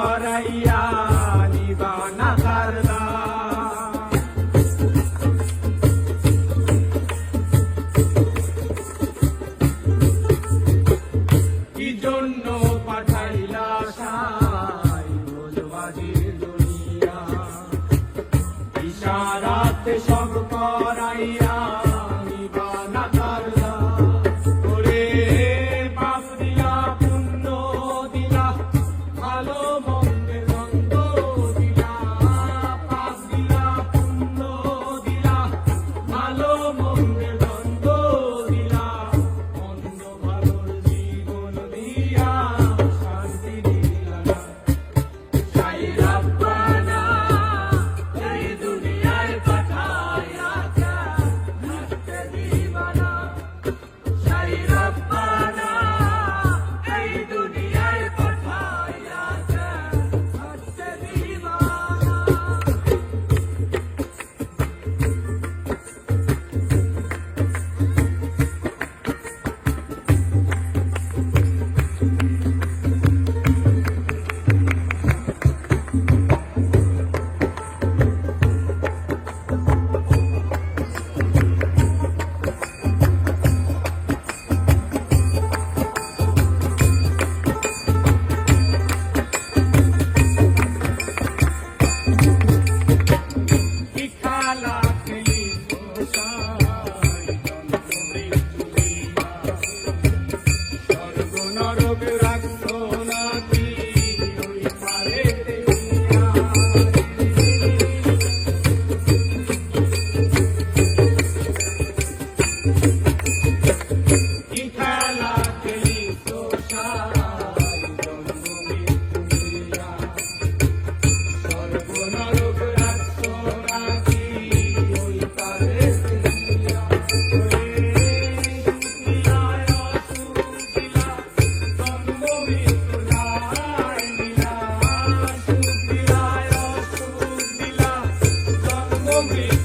করাইয়া নিবানা কারলা কি জন্য পাঠাইলা সাই রোজবাজির দুনিয়া ইশারাতে সব করাইয়া নিবানা কারলা ওরে পাপ দিলা পুণ্য দিলা ভালো মন্দের দ্বন্দ্ব দিলা পাপ দিলা পুণ্য দিলা ভালো মন্দের দ্বন্দ্ব দিলা মন্দ ভালোর জীবন দিয়া শান্তি দিলা না সাই রব্বানা এই দুনিয়ায় পাঠাইয়া থাকতে দিবা না সাই রব্বানা এই দুনিয়ায় পাঠাইয়া থাকতে দিবা না কি খেলা খেলিস সাই জন্ম মৃত্যু দিয়া স্বর্গ নরক রাখছো নাকি ওই পারেতে দিয়া কি খেলা খেলিস সাই জন্ম মৃত্যু দিয়া স্বর্গ নরক রাখছো নাকি ওই পারেতে দিয়া ওরে দিলায় অসুখ দিলা জন্ম মৃত্যু লাই দিলা সুখ দিলায় অসুখ দিলা জন্ম মৃত্যু